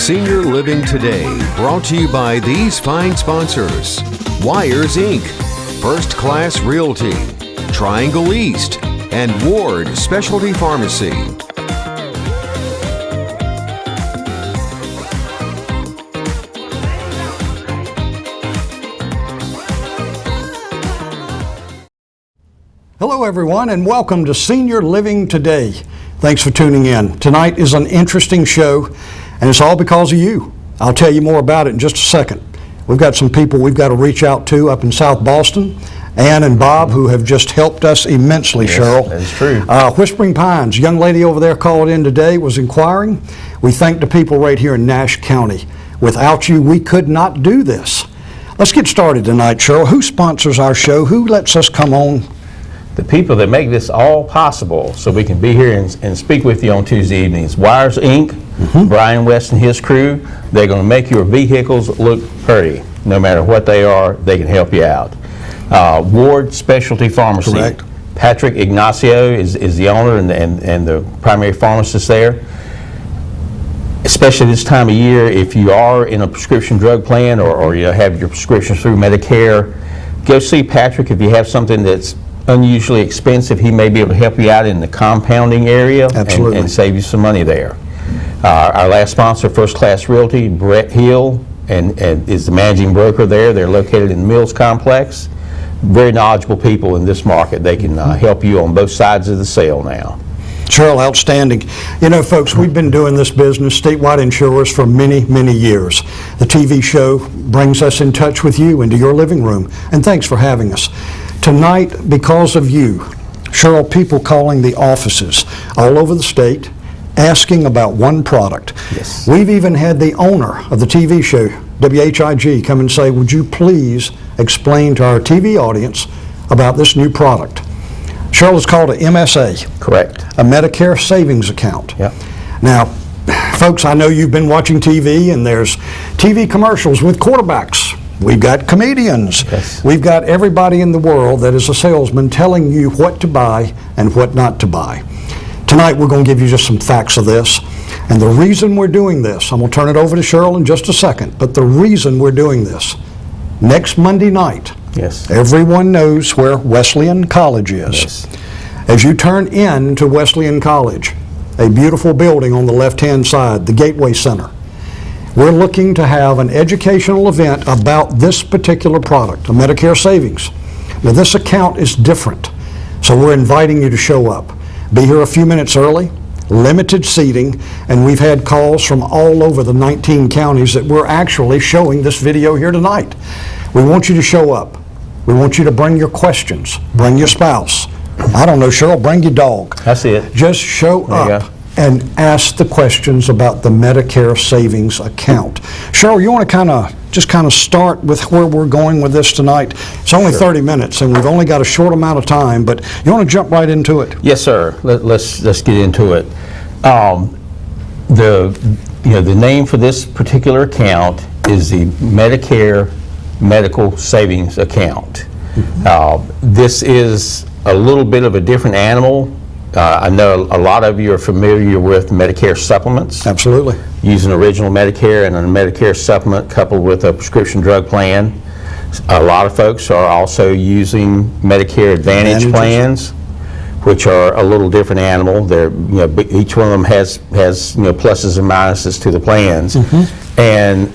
Senior Living Today, brought to you by these fine sponsors: Wires Inc., First Class Realty, Triangle East, and Ward Specialty Pharmacy. Hello everyone, and welcome to Senior Living Today. Thanks for tuning in. Tonight is an interesting show, and it's all because of you. I'll tell you more about it in just a second. We've got some people we've got to reach out to up in South Boston, Ann and Bob, who have just helped us immensely, yes, Cheryl. That is true. Whispering Pines, young lady over there called in today, was inquiring. We thank the people right here in Nash County. Without you, we could not do this. Let's get started tonight, Cheryl. Who sponsors our show? Who lets us come on? The people that make this all possible so we can be here and speak with you on Tuesday evenings. Wires Inc., Brian West and his crew, they're going to make your vehicles look pretty. No matter what they are, they can help you out. Ward Specialty Pharmacy. Correct. Patrick Ignacio is the owner and the primary pharmacist there. Especially this time of year, if you are in a prescription drug plan or you have your prescriptions through Medicare, go see Patrick. If you have something that's unusually expensive, he may be able to help you out in the compounding area. Absolutely. And save you some money there. Our last sponsor, First Class Realty, Brett Hill, and is the managing broker there. They're located in the Mills Complex. Very knowledgeable people in this market. They can help you on both sides of the sale now. Cheryl, outstanding. You know, folks, we've been doing this business, statewide insurers, for many, many years. The TV show brings us in touch with you into your living room, and thanks for having us. Tonight, because of you, Cheryl, people calling the offices all over the state asking about one product. Yes. We've even had the owner of the TV show, WHIG, come and say, would you please explain to our TV audience about this new product? Cheryl, it's called a MSA. Correct. A Medicare Savings Account. Yep. Now, folks, I know you've been watching TV, and there's TV commercials with quarterbacks. We've got comedians. Yes. We've got everybody in the world that is a salesman telling you what to buy and what not to buy. Tonight, we're going to give you just some facts of this. And the reason we're doing this, I'm going to turn it over to Cheryl in just a second, but the reason we're doing this, next Monday night, Yes. everyone knows where Wesleyan College is. Yes. As you turn into Wesleyan College, a beautiful building on the left-hand side, the Gateway Center, we're looking to have an educational event about this particular product, a Medicare Savings. Now, this account is different, so we're inviting you to show up. Be here a few minutes early, limited seating, and we've had calls from all over the 19 counties that we're actually showing this video here tonight. We want you to show up. We want you to bring your questions, bring your spouse. I don't know, Cheryl, bring your dog. That's it. Just show There you up go. and ask the questions about the Medicare Savings Account. Cheryl, you want to just start with where we're going with this tonight? It's only 30 minutes, and we've only got a short amount of time, but you want to jump right into it? Yes, sir. Let's get into it. The name for this particular account is the Medicare Medical Savings Account. This is a little bit of a different animal. I know a lot of you are familiar with Medicare supplements. Absolutely. Using original Medicare and a Medicare supplement coupled with a prescription drug plan. A lot of folks are also using Medicare Advantage plans, which are a little different animal. They're, each one of them has pluses and minuses to the plans. And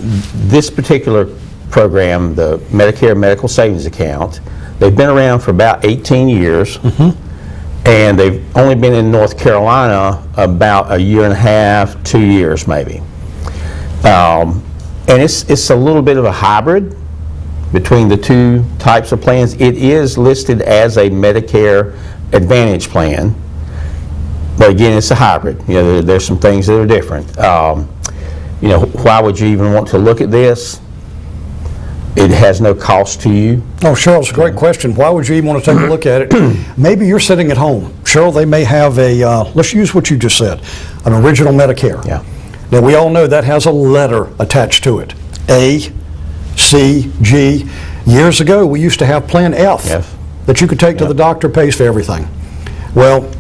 this particular program, the Medicare Medical Savings Account, they've been around for about 18 years. And they've only been in North Carolina about a year and a half, 2 years maybe. And it's a little bit of a hybrid between the two types of plans. It is listed as a Medicare Advantage plan, but again, it's a hybrid. There's some things that are different. Why would you even want to look at this? It has no cost to you. Oh, Cheryl, it's a great question. Why would you even want to take a look at it? Maybe you're sitting at home. Cheryl, they may have let's use what you just said, an original Medicare. Yeah. Now, we all know that has a letter attached to it. A, C, G. Years ago, we used to have Plan F F. that you could take to the doctor, pays for everything. Well,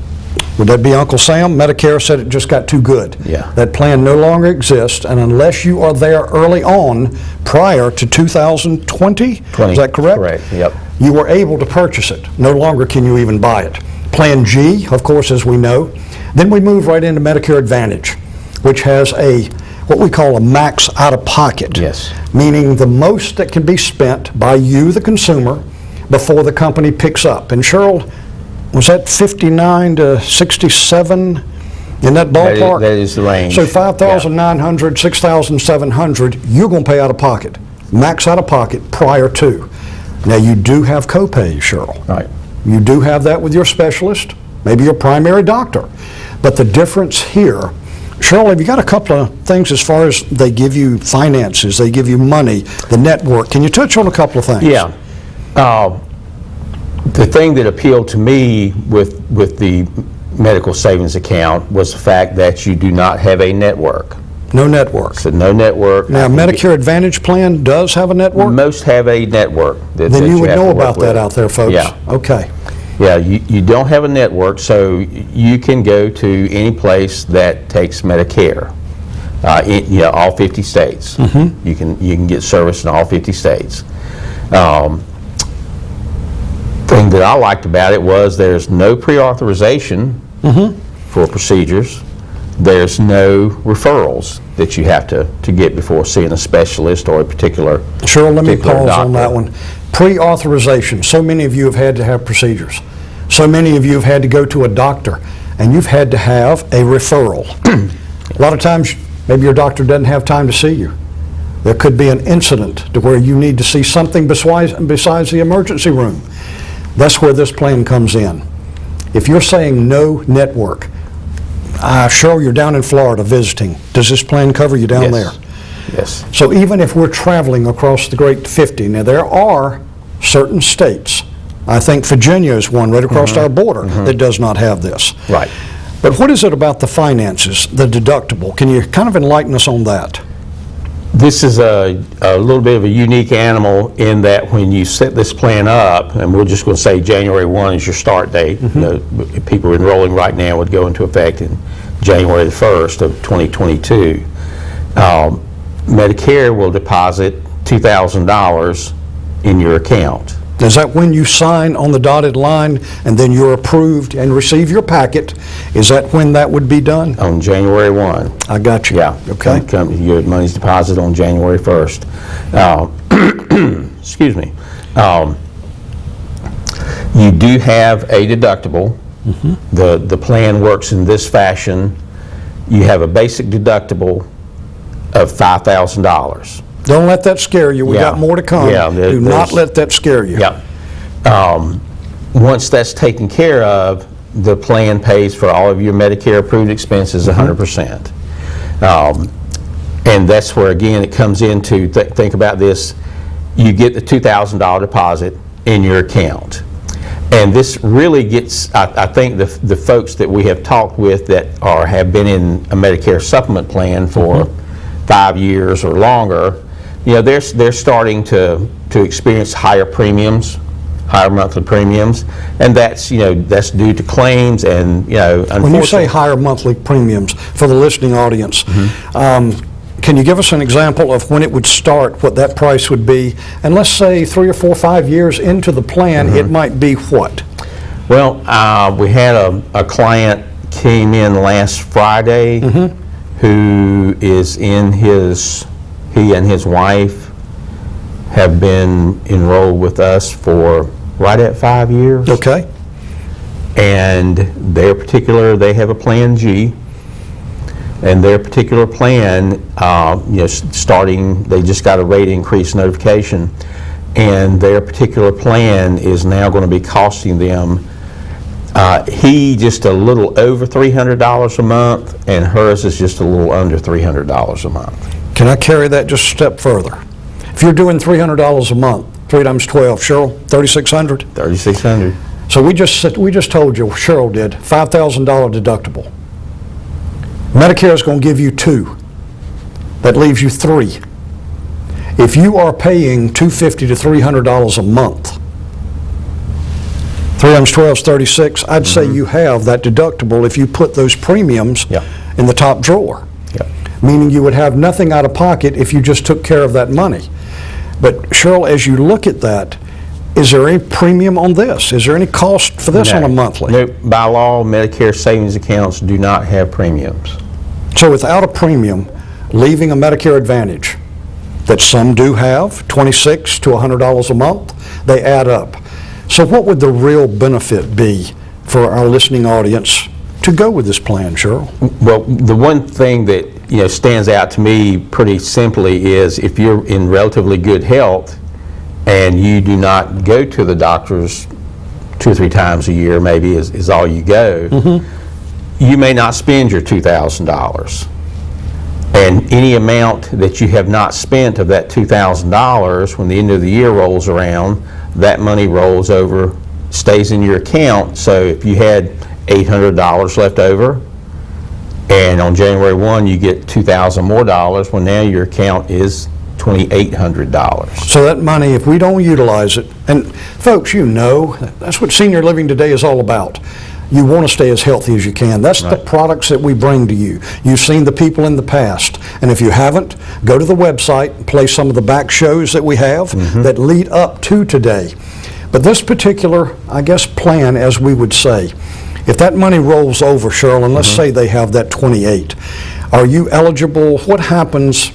Would that be Uncle Sam? Medicare said it just got too good. Yeah. That plan no longer exists, and unless you are there early on, prior to 2020, is that correct? Correct, yep. You were able to purchase it. No longer can you even buy it. Plan G, of course, as we know. Then we move right into Medicare Advantage, which has what we call a max out-of-pocket. Yes. Meaning the most that can be spent by you, the consumer, before the company picks up. And Cheryl, was that 59 to 67 in that ballpark? That is the range. So 5,900, 6,700, you're going to pay out of pocket, max out of pocket prior to. Now you do have copays, Cheryl. Right. You do have that with your specialist, maybe your primary doctor. But the difference here, Cheryl, have you got a couple of things as far as they give you finances, they give you money, the network? Can you touch on a couple of things? Yeah. The thing that appealed to me with the medical savings account was the fact that you do not have a network. No network. So no network. Now, Medicare Advantage plan does have a network? Most have a network. Then you would know about that out there, folks. Yeah. Okay. Yeah, you don't have a network, so you can go to any place that takes Medicare. All 50 states. Mm-hmm. You can get service in all 50 states. Thing that I liked about it was there's no pre-authorization for procedures. There's no referrals that you have to get before seeing a specialist or a particular Cheryl, let me pause doctor. on that one. Pre-authorization. So many of you have had to have procedures. So many of you have had to go to a doctor, and you've had to have a referral. A lot of times, maybe your doctor doesn't have time to see you. There could be an incident to where you need to see something besides the emergency room. That's where this plan comes in. If you're saying no network, Cheryl, you're down in Florida visiting. Does this plan cover you down there? Yes. So even if we're traveling across the Great 50, now there are certain states, I think Virginia is one right across our border that does not have this. Right. But what is it about the finances, the deductible? Can you kind of enlighten us on that? This is a little bit of a unique animal in that when you set this plan up, and we're just going to say January 1 is your start date, people enrolling right now would go into effect in January the 1st of 2022. Medicare will deposit $2,000 in your account. Is that when you sign on the dotted line and then you're approved and receive your packet? Is that when that would be done? On January 1. I got you. Yeah. Okay. Your money's deposited on January 1st. Excuse me. You do have a deductible. The plan works in this fashion. You have a basic deductible of $5,000. Don't let that scare you. We got more to come. Yeah, Do not let that scare you. Yep. Once that's taken care of, the plan pays for all of your Medicare-approved expenses 100%. And that's where, again, it comes into, think about this, you get the $2,000 deposit in your account. And this really gets, I think, the folks that we have talked with that have been in a Medicare supplement plan for 5 years or longer, they're starting to experience higher premiums, higher monthly premiums, and that's due to claims and unfortunately. When you say higher monthly premiums, for the listening audience, can you give us an example of when it would start, what that price would be? And let's say 3 or 4 or 5 years into the plan, it might be what? Well, we had a client came in last Friday who is he and his wife have been enrolled with us for right at 5 years. Okay. And they have a Plan G. And their particular plan, starting, they just got a rate increase notification, and their particular plan is now going to be costing them, he just a little over $300 a month, and hers is just a little under $300 a month. Can I carry that just a step further? If you're doing $300 a month, 3 times 12, Cheryl, $3,600? $3,600. So we just told you, Cheryl did, $5,000 deductible. Medicare is going to give you 2. That leaves you 3. If you are paying $250 to $300 a month, 3 times 12 is 36. I'd say you have that deductible if you put those premiums Yeah. in the top drawer. Yep. Meaning you would have nothing out of pocket if you just took care of that money. But Cheryl, as you look at that, is there any premium on this? Is there any cost for this on a monthly? No, by law, Medicare savings accounts do not have premiums. So without a premium, leaving a Medicare Advantage that some do have, $26 to $100 a month, they add up. So what would the real benefit be for our listening audience to go with this plan, Cheryl? Well, the one thing that stands out to me pretty simply is if you're in relatively good health and you do not go to the doctors 2 or 3 times a year, maybe is all you go, you may not spend your $2,000. And any amount that you have not spent of that $2,000, when the end of the year rolls around, that money rolls over, stays in your account. So if you had $800 left over, and on January 1 you get $2,000 more, well, now your account is $2,800. So that money, if we don't utilize it, and folks, that's what senior living today is all about. You want to stay as healthy as you can. That's the products that we bring to you. You've seen the people in the past. And if you haven't, go to the website and play some of the back shows that we have that lead up to today. But this particular, I guess, plan, as we would say, if that money rolls over, Cheryl, and let's say they have that 28, are you eligible? What happens?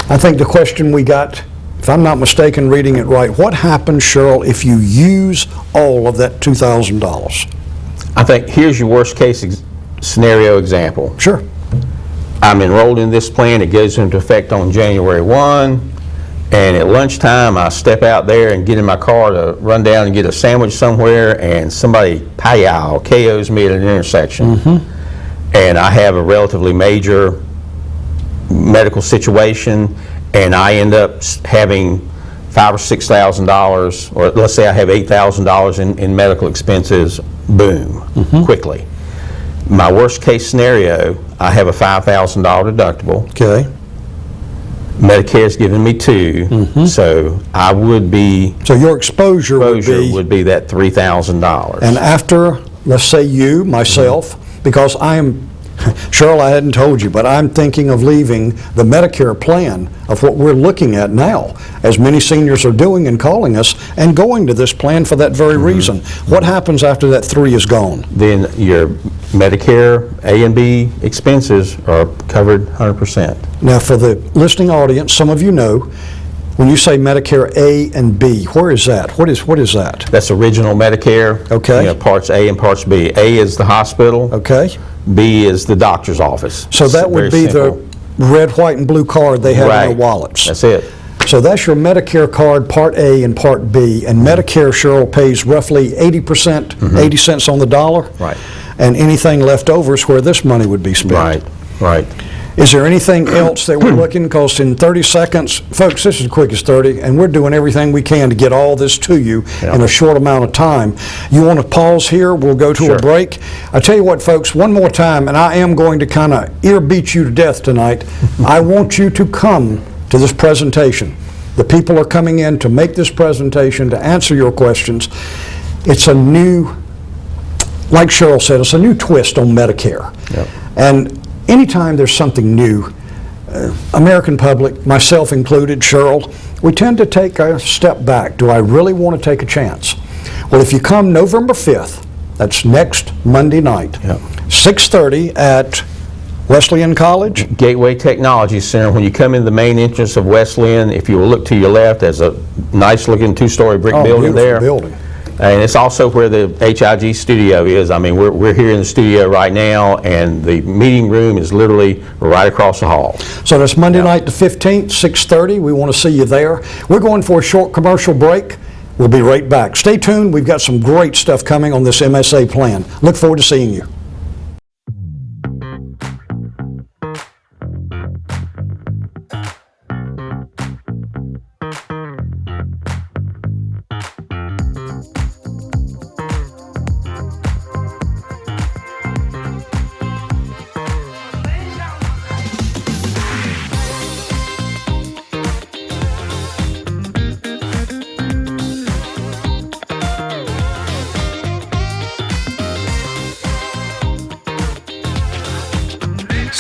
I think the question we got, if I'm not mistaken reading it right, what happens, Cheryl, if you use all of that $2,000? I think here's your worst case scenario example. Sure. I'm enrolled in this plan. It goes into effect on January 1. And at lunchtime, I step out there and get in my car to run down and get a sandwich somewhere, and somebody KOs me at an intersection. And I have a relatively major medical situation, and I end up having $5,000 or $6,000, or let's say I have $8,000 in medical expenses, boom, quickly. My worst case scenario, I have a $5,000 deductible. Okay. Medicare's giving me $2,000, so I would be. So your exposure would be that $3,000. And after, let's say you, myself, because Cheryl, I hadn't told you, but I'm thinking of leaving the Medicare plan of what we're looking at now, as many seniors are doing and calling us, and going to this plan for that very reason. What happens after that 3 is gone? Then your Medicare A and B expenses are covered 100%. Now, for the listening audience, some of you know, when you say Medicare A and B, where is that? What is that? That's original Medicare. Okay. Parts A and Parts B. A is the hospital. Okay. B is the doctor's office. So that would be the red, white, and blue card they have in their wallets. That's it. So that's your Medicare card, Part A and Part B. And Medicare, Cheryl, pays roughly 80%, 80 cents on the dollar. Right. And anything left over is where this money would be spent. Right. Is there anything else that we're looking, because in 30 seconds, folks, this is the quickest 30, and we're doing everything we can to get all this to you in a short amount of time. You want to pause here? We'll go to a break. I tell you what, folks, one more time, and I am going to kind of ear beat you to death tonight. I want you to come to this presentation. The people are coming in to make this presentation, to answer your questions. It's a new, like Cheryl said, it's a new twist on Medicare. And anytime there's something new, American public, myself included, Cheryl, we tend to take a step back. Do I really want to take a chance? Well, if you come November 5th, that's next Monday night, 6:30 at Wesleyan College? Gateway Technology Center. When you come in the main entrance of Wesleyan, if you will look to your left, there's a nice looking 2-story brick building there. Building. And it's also where the HIG studio is. I mean, we're here in the studio right now, and the meeting room is literally right across the hall. So that's Monday night the 15th, 6:30. We want to see you there. We're going for a short commercial break. We'll be right back. Stay tuned. We've got some great stuff coming on this MSA plan. Look forward to seeing you.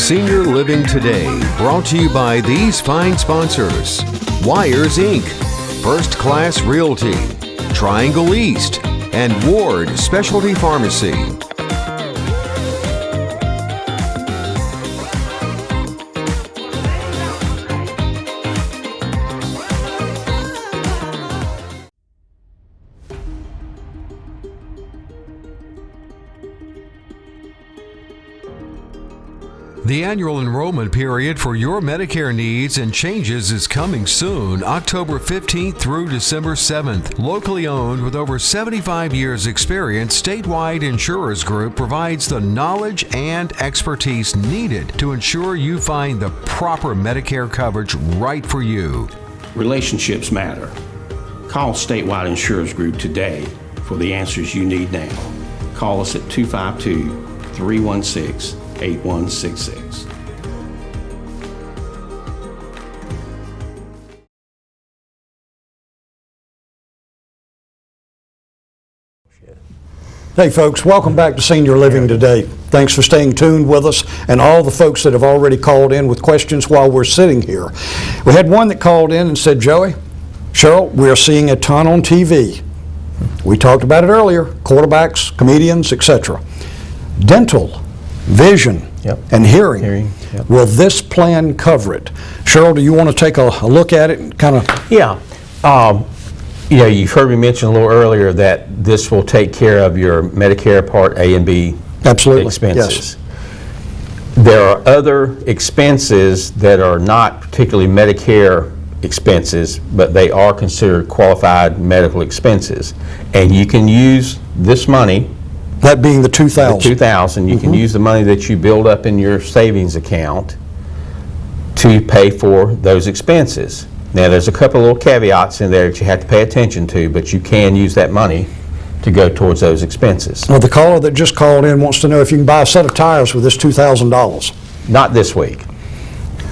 Senior Living Today, brought to you by these fine sponsors: Wires Inc., First Class Realty, Triangle East, and Ward Specialty Pharmacy. The annual enrollment period for your Medicare needs and changes is coming soon, October 15th through December 7th. Locally owned with over 75 years experience, Statewide Insurers Group provides the knowledge and expertise needed to ensure you find the proper Medicare coverage right for you. Relationships matter. Call Statewide Insurers Group today for the answers you need now. Call us at 252-316-8166. Hey folks, welcome back to Senior Living Today. Thanks for staying tuned with us and all the folks that have already called in with questions while we're sitting here. We had one that called in and said, Joey, Cheryl, we're seeing a ton on TV. We talked about it earlier, quarterbacks, comedians, etc. Dental, vision, and hearing. Will this plan cover it? Cheryl, do you want to take a look at it and kind of... Yeah. You've heard me mention a little earlier that this will take care of your Medicare Part A and B expenses. Yes. There are other expenses that are not particularly Medicare expenses, but they are considered qualified medical expenses. And you can use this money, that being the $2,000. The $2,000, you can use the money that you build up in your savings account to pay for those expenses. Now, there's a couple of little caveats in there that you have to pay attention to, but you can use that money to go towards those expenses. Well, the caller that just called in wants to know if you can buy a set of tires with this $2,000. Not this week.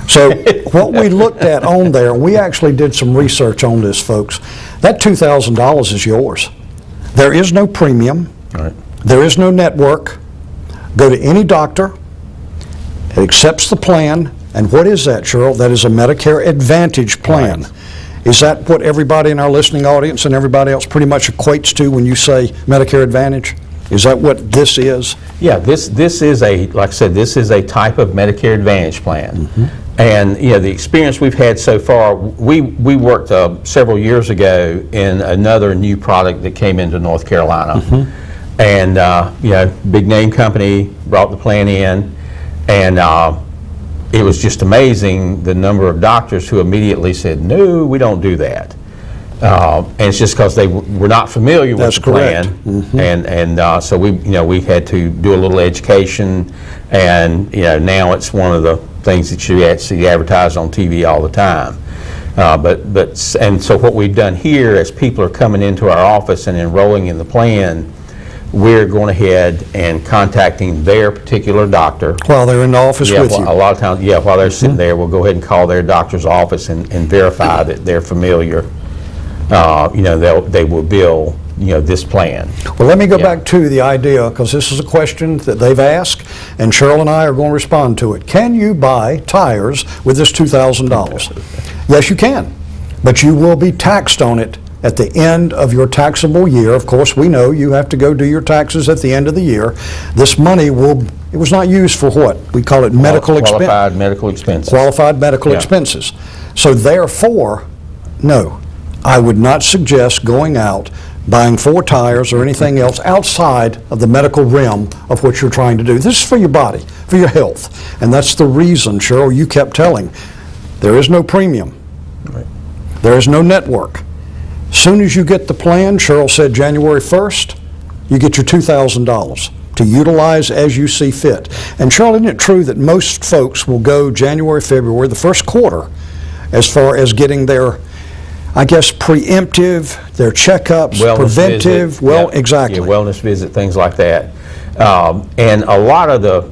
So what we looked at on there, we actually did some research on this, folks. That $2,000 is yours. There is no premium. All right. There is no network. Go to any doctor. It accepts the plan. And what is that, Cheryl? That is a Medicare Advantage plan. Right. Is that what everybody in our listening audience and everybody else pretty much equates to when you say Medicare Advantage? Is that what this is? Yeah, this is like I said, this is a type of Medicare Advantage plan. Mm-hmm. And the experience we've had so far, we worked several years ago in another new product that came into North Carolina. Mm-hmm. And big name company brought the plan in, and it was just amazing the number of doctors who immediately said, no, we don't do that. And it's just because they were not familiar with the plan. Mm-hmm. And so we had to do a little education, and now it's one of the things that you see advertised on TV all the time. And so what we've done here, as people are coming into our office and enrolling in the plan, we're going ahead and contacting their particular doctor. While they're in the office with you? A lot of times, while they're sitting there, we'll go ahead and call their doctor's office and verify that they're familiar. They will bill, this plan. Well, let me go back to the idea, because this is a question that they've asked, and Cheryl and I are going to respond to it. Can you buy tires with this $2,000? Yes, you can, but you will be taxed on it at the end of your taxable year. Of course, we know you have to go do your taxes at the end of the year. This money it was not used for what? We call it medical expense. Qualified medical expenses. Qualified medical expenses. So therefore, no, I would not suggest going out buying 4 tires or anything else outside of the medical realm of what you're trying to do. This is for your body, for your health. And that's the reason, Cheryl, you kept telling, there is no premium. Right. There is no network. Soon as you get the plan, Cheryl said January 1st, you get your $2,000 to utilize as you see fit. And Cheryl, isn't it true that most folks will go January, February, the first quarter, as far as getting their, I guess, preemptive, their checkups, wellness preventive, visit. Exactly. Yeah, wellness visit, things like that. And a lot of the,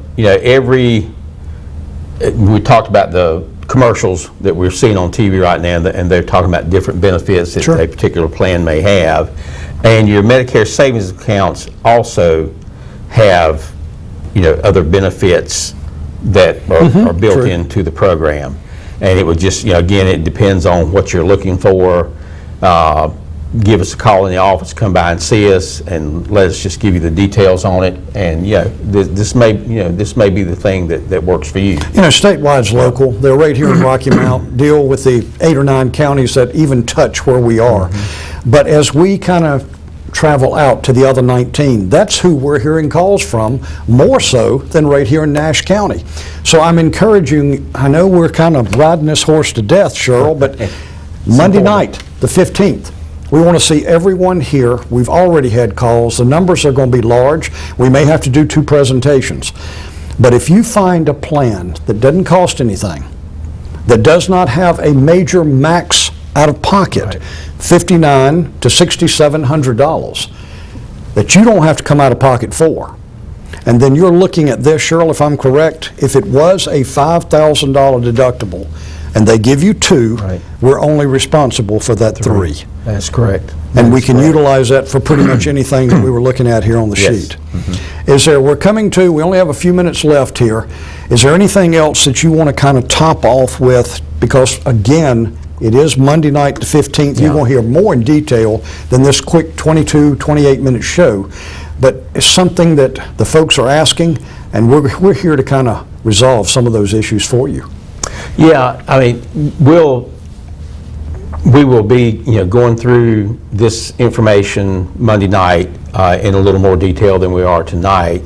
we talked about the commercials that we're seeing on TV right now, and they're talking about different benefits that a particular plan may have. And your Medicare savings accounts also have, other benefits that are built True. into the program. And it would just, again, it depends on what you're looking for. Give us a call in the office, come by and see us, and let us just give you the details on it. And this may be the thing that works for you. Statewide is local. They're right here in Rocky Mount, deal with the 8 or 9 counties that even touch where we are. But as we kind of travel out to the other 19, that's who we're hearing calls from, more so than right here in Nash County. So I'm encouraging, I know we're kind of riding this horse to death, Cheryl, but Monday night, the 15th, we want to see everyone here. We've already had calls. The numbers are going to be large. We may have to do 2 presentations. But if you find a plan that doesn't cost anything, that does not have a major max out of pocket, $5,900 to $6,700, that you don't have to come out of pocket for. And then you're looking at this, Cheryl, if I'm correct, if it was a $5,000 deductible and they give you 2, we're only responsible for that 3. That's correct. And we can utilize that for pretty much anything that we were looking at here on the sheet. We're coming to, we only have a few minutes left here. Is there anything else that you want to kind of top off with? Because again, it is Monday night the 15th. You're going to hear more in detail than this quick 28-minute show. But it's something that the folks are asking, and we're here to kind of resolve some of those issues for you. Yeah, I mean, we will be, going through this information Monday night in a little more detail than we are tonight.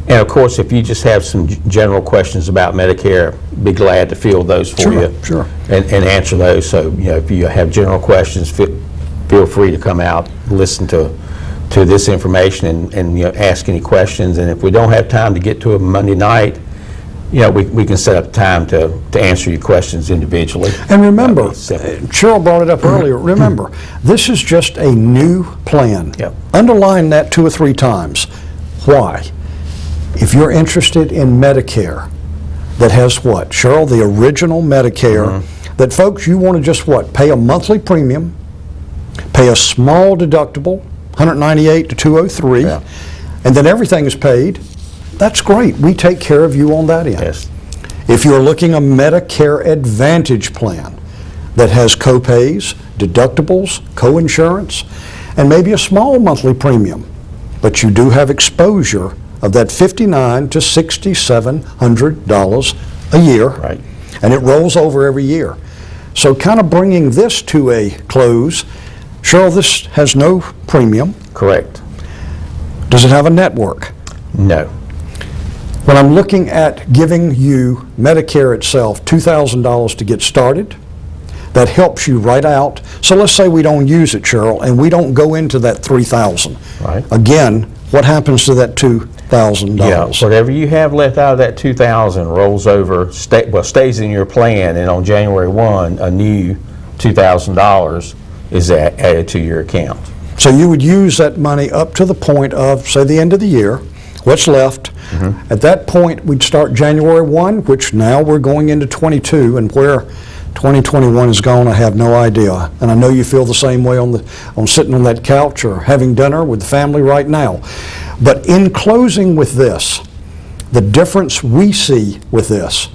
And of course, if you just have some general questions about Medicare, be glad to field those for you. Sure. And answer those. So, if you have general questions, feel free to come out, listen to this information and ask any questions. And if we don't have time to get to them Monday night, we can set up time to answer your questions individually. And remember, Cheryl brought it up earlier, remember, this is just a new plan. Underline that 2 or 3 times. Why? If you're interested in Medicare, that has what? Cheryl, the original Medicare, that folks, you want to just what? Pay a monthly premium, pay a small deductible, $198 to $203, and then everything is paid. That's great. We take care of you on that end. Yes. If you're looking a Medicare Advantage plan that has co-pays, deductibles, co-insurance, and maybe a small monthly premium, but you do have exposure of that $5,900 to $6,700 a year, Right. and it rolls over every year. So kind of bringing this to a close, Cheryl, this has no premium. Correct. Does it have a network? No. When I'm looking at giving you Medicare itself, $2,000 to get started, that helps you right out. So let's say we don't use it, Cheryl, and we don't go into that $3,000. Right. Again, what happens to that $2,000? Yeah, whatever you have left out of that $2,000 rolls over, stays in your plan, and on January 1, a new $2,000 is added to your account. So you would use that money up to the point of, say, the end of the year, what's left. At that point, we'd start January 1, which now we're going into 22, and where 2021 is gone, I have no idea. And I know you feel the same way on sitting on that couch or having dinner with the family right now. But in closing with this, the difference we see with this,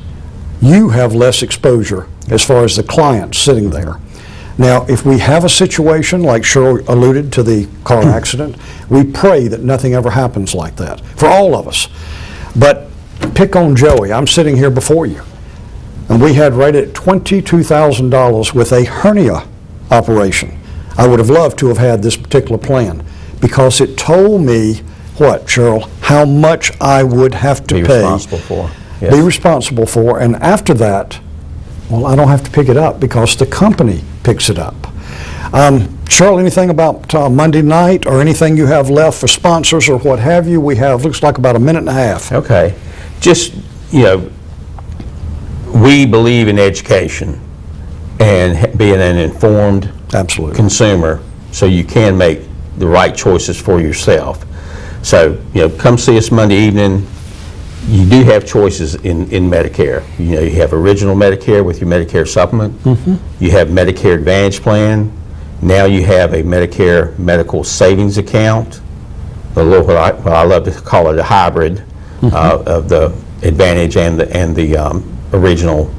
you have less exposure as far as the client sitting there. Now, if we have a situation like Cheryl alluded to the car accident, we pray that nothing ever happens like that for all of us. But pick on Joey. I'm sitting here before you, and we had right at $22,000 with a hernia operation. I would have loved to have had this particular plan because it told me what, Cheryl, how much I would have to Be pay. responsible for. Yes. Be responsible for, and after that, well, I don't have to pick it up because the company picks it up. Cheryl, anything about Monday night or anything you have left for sponsors or what have you? We have, looks like about a minute and a half. Okay. Just, we believe in education and being an informed Absolutely. consumer so you can make the right choices for yourself. So, come see us Monday evening. You do have choices in Medicare. You have original Medicare with your Medicare supplement. You have Medicare Advantage plan. Now you have a Medicare medical savings account, what I love to call it a hybrid of the Advantage and the original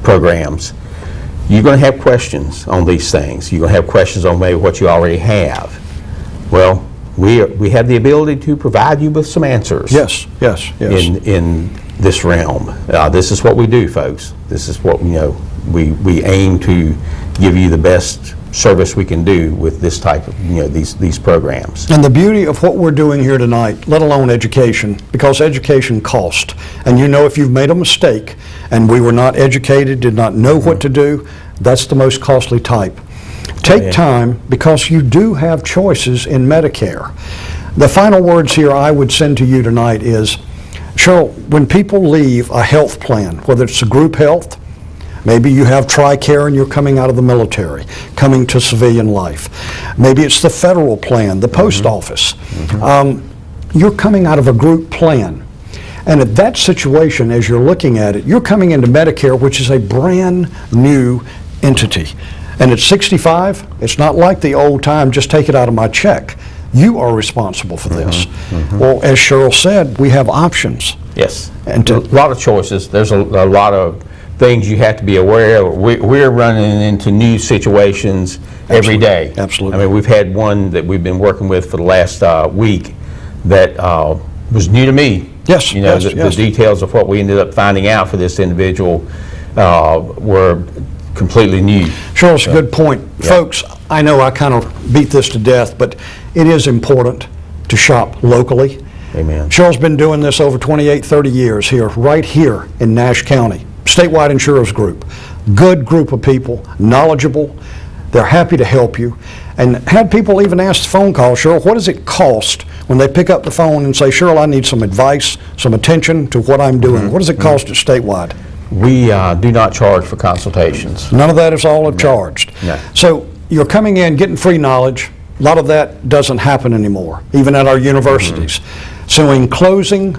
programs. You're going to have questions on these things. You're going to have questions on maybe what you already have. Well, we have the ability to provide you with some answers. Yes. In this realm. This is what we do, folks. This is what we aim to give you the best service we can do with this type of these programs. And the beauty of what we're doing here tonight, let alone education, because education costs. And if you've made a mistake and we were not educated, did not know what to do, that's the most costly type. Take time, because you do have choices in Medicare. The final words here I would send to you tonight is, Cheryl, when people leave a health plan, whether it's a group health, maybe you have TRICARE and you're coming out of the military, coming to civilian life. Maybe it's the federal plan, the post office. You're coming out of a group plan. And at that situation, as you're looking at it, you're coming into Medicare, which is a brand new entity. And at 65, it's not like the old time, just take it out of my check. You are responsible for this. Well, as Cheryl said, we have options. Yes, and a lot of choices. There's a lot of things you have to be aware of. We're running into new situations every day. Absolutely. I mean, we've had one that we've been working with for the last week that was new to me. Yes, the details of what we ended up finding out for this individual were completely new. Cheryl, it's a good point. Yeah. Folks, I know I kind of beat this to death, but it is important to shop locally. Amen. Cheryl's been doing this over 28, 30 years here, right here in Nash County. Statewide Insurance Group. Good group of people, knowledgeable. They're happy to help you. And had people even ask the phone call, Cheryl, what does it cost when they pick up the phone and say, Cheryl, I need some advice, some attention to what I'm doing. What does it cost at Statewide? We do not charge for consultations. None of that is all charged. No. So you're coming in, getting free knowledge. A lot of that doesn't happen anymore, even at our universities. So in closing,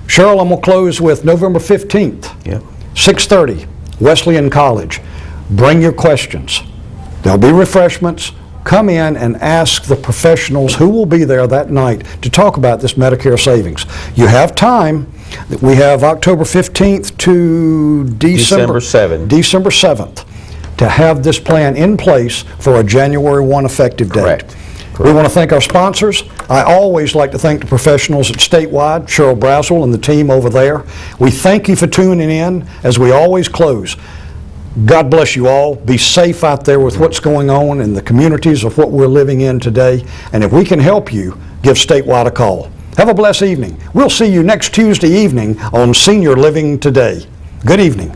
Cheryl, I'm going to close with November 15th, Yep. 6:30, Wesleyan College. Bring your questions. There'll be refreshments. Come in and ask the professionals who will be there that night to talk about this Medicare savings. You have time. We have October 15th to December 7th to have this plan in place for a January 1 effective date. Correct. We want to thank our sponsors. I always like to thank the professionals at Statewide, Cheryl Braswell and the team over there. We thank you for tuning in as we always close. God bless you all. Be safe out there with what's going on in the communities of what we're living in today. And if we can help you, give Statewide a call. Have a blessed evening. We'll see you next Tuesday evening on Senior Living Today. Good evening.